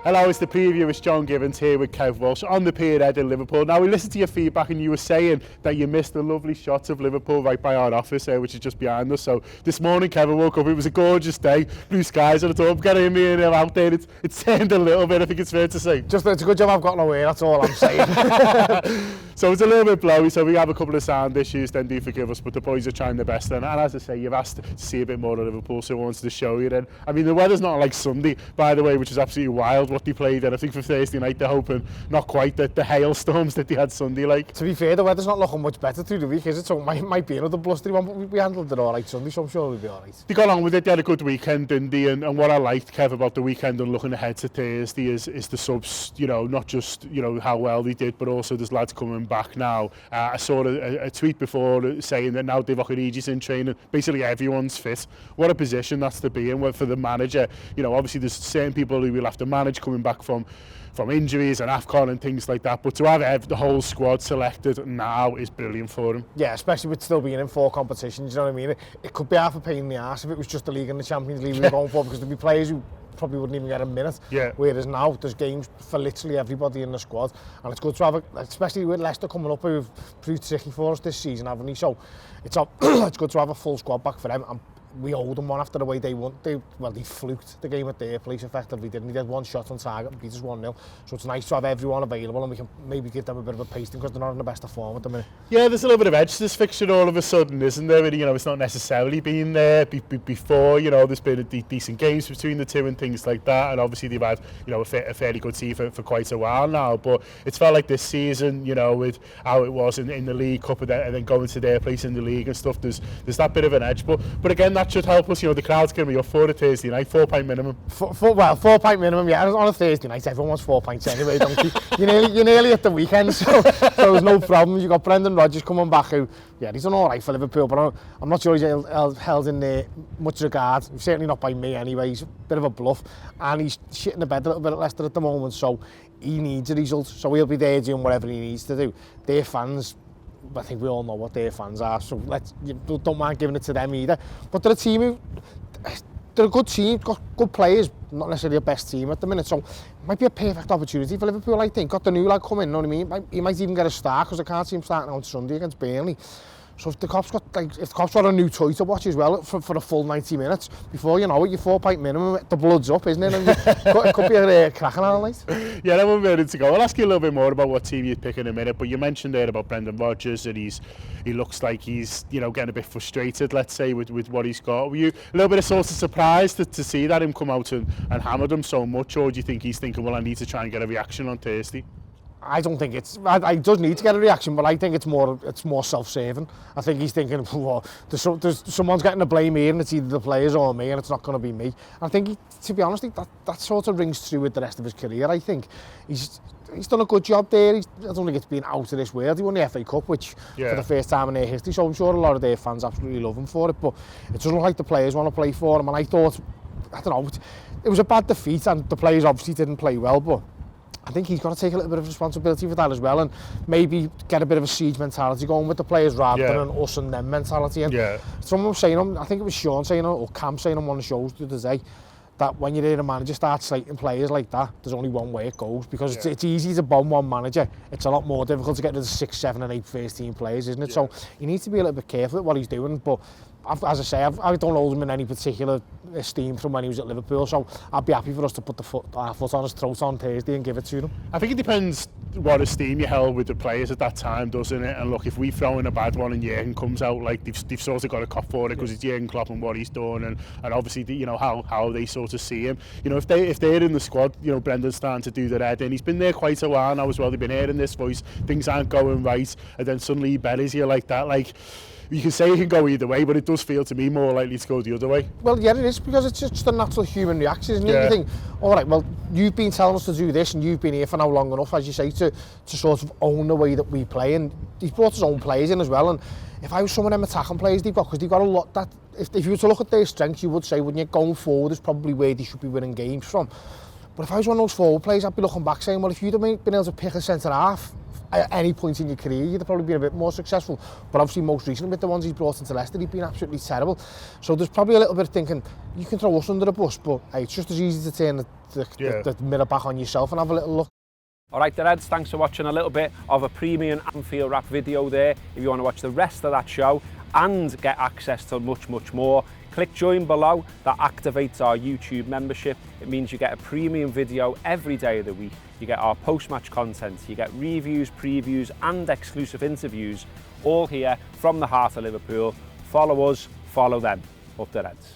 Hello, it's the preview. It's John Gibbons here with Kev Walsh on the pier head in Liverpool. Now, we listened to your feedback and you were saying that you missed the lovely shots of Liverpool right by our office here, which is just behind us. So this morning, Kevin woke up. It was a gorgeous day, blue skies, and I thought, I'm getting me and him out there. It's turned a little bit, I think it's fair to say. Just it's a good job I've got no hair, that's all I'm saying. So it's a little bit blowy, so we have a couple of sound issues, then do forgive us, but the boys are trying their best. And as I say, you've asked to see a bit more of Liverpool, so I wanted to show you then. I mean, the weather's not like Sunday, by the way, which is absolutely wild what they played. And I think for Thursday night, they're hoping not quite the hailstorms that they had Sunday like. To be fair, the weather's not looking much better through the week, is it? So it might be another blustery one, but we handled it all right Sunday, so I'm sure we'll be all right. They got on with it, they had a good weekend, didn't they? And what I liked, Kev, about the weekend and looking ahead to Thursday is the subs, you know, not just, you know, how well they did, but also there's lads coming back now. I saw a tweet before saying that now Divock Origi's in training, basically everyone's fit. What a position that's to be in for the manager. You know, obviously there's certain people who will have to manage coming back from injuries and AFCON and things like that, but to have the whole squad selected now is brilliant for him. Yeah, especially with still being in 4 competitions, you know what I mean? It could be half a pain in the arse if it was just the league and the Champions League we were going for, because there'd be players who probably wouldn't even get a minute. Yeah. Whereas now there's games for literally everybody in the squad, and it's good to have, especially with Leicester coming up, who've proved tricky for us this season, haven't they? So it's good to have a full squad back for them. And we owed them one after the way they won. They fluked the game at their place effectively, didn't they? They had one shot on target and beat us 1-0. So it's nice to have everyone available and we can maybe give them a bit of a pasting because they're not in the best of form at the minute. Yeah, there's a little bit of edge to this fixture all of a sudden, isn't there? You know, it's not necessarily been there before. You know, there's been decent games between the two and things like that. And obviously they've had, you know, a fairly good team for quite a while now. But it's felt like this season, you know, with how it was in the League Cup and then going to their place in the league and stuff, there's that bit of an edge. But again, that should help us. You know, the crowd's going to be up for a Thursday night, 4 pint minimum. 4 pint minimum, yeah. On a Thursday night, everyone wants 4 pints anyway, don't you? You're nearly at the weekend, so there's no problem. You've got Brendan Rodgers coming back, who, yeah, he's done all right for Liverpool, but I'm not sure he's held in much regard. Certainly not by me anyway. He's a bit of a bluff, and he's shitting the bed a little bit at Leicester at the moment, so he needs a result. So he'll be there doing whatever he needs to do. Their fans, I think we all know what their fans are, so don't mind giving it to them either. But they're a good team, got good players, not necessarily the best team at the minute, so it might be a perfect opportunity for Liverpool, I think. Got the new lad coming, you know what I mean? He might even get a start, because I can't see him starting on Sunday against Burnley. So if the Cops got a new toy to watch as well for a full 90 minutes, before you know it, your 4 pint minimum, the blood's up, isn't it? And it could be a cracking all night. Yeah, that would be ready to go. I'll ask you a little bit more about what team you'd pick in a minute, but you mentioned there about Brendan Rodgers, and he looks like he's, you know, getting a bit frustrated, let's say, with what he's got. Were you a little bit of sort of surprised to see that him come out and hammer them so much, or do you think he's thinking, well, I need to try and get a reaction on Thursday? I don't think I does need to get a reaction, but I think it's more self-serving. I think he's thinking, well, there's someone's getting the blame here, and it's either the players or me, and it's not going to be me. I think, to be honest, that sort of rings true with the rest of his career. I think he's done a good job there. I don't think it's been out of this world. He won the FA Cup, which for the first time in their history, so I'm sure a lot of their fans absolutely love him for it. But it doesn't look like the players want to play for him, and I thought, I don't know, it was a bad defeat, and the players obviously didn't play well, but I think he's got to take a little bit of responsibility for that as well, and maybe get a bit of a siege mentality going with the players rather than an us and them mentality. And someone was saying, I think it was Sean saying, or Cam saying on one of the shows the other day, that when you're in a manager starts slating players like that, there's only one way it goes, because it's easy to bomb one manager. It's a lot more difficult to get to the 6, 7 and 8 first team players, isn't it? So he needs to be a little bit careful at what he's doing, but as I say, I don't hold him in any particular esteem from when he was at Liverpool, so I'd be happy for us to put our foot on his throat on Thursday and give it to him. I think it depends what esteem you held with the players at that time, doesn't it? And look, if we throw in a bad one and Jurgen comes out, like they've sort of got a cop for it because it's Jurgen Klopp and what he's done, and obviously, you know, how they sort of see him. You know, if they're in the squad, you know, Brendan's starting to do their head in. He's been there quite a while now as well. They've been hearing this voice, things aren't going right, and then suddenly he buries you like that. Like, you can say it can go either way, but it does feel to me more likely to go the other way. Well, yeah, it is, because it's just a natural human reaction, isn't it? You think, all right, well, you've been telling us to do this, and you've been here for now long enough, as you say, to sort of own the way that we play. And he's brought his own players in as well. And if I was some of them attacking players they've got, because they've got a lot that, if you were to look at their strengths, you would say, wouldn't you, going forward is probably where they should be winning games from. But if I was one of those forward players, I'd be looking back saying, well, if you'd have been able to pick a centre-half at any point in your career, you'd have probably been a bit more successful. But obviously, most recently, with the ones he's brought into Leicester, he's been absolutely terrible. So there's probably a little bit of thinking, you can throw us under the bus, but hey, it's just as easy to turn the mirror back on yourself and have a little look. All right, the Reds, thanks for watching a little bit of a premium Anfield Wrap video there. If you want to watch the rest of that show and get access to much more, click join below. That activates our YouTube membership. It means you get a premium video every day of the week. You get our post-match content, you get reviews, previews and exclusive interviews, all here from the heart of Liverpool. Follow us, follow them. Up the Reds.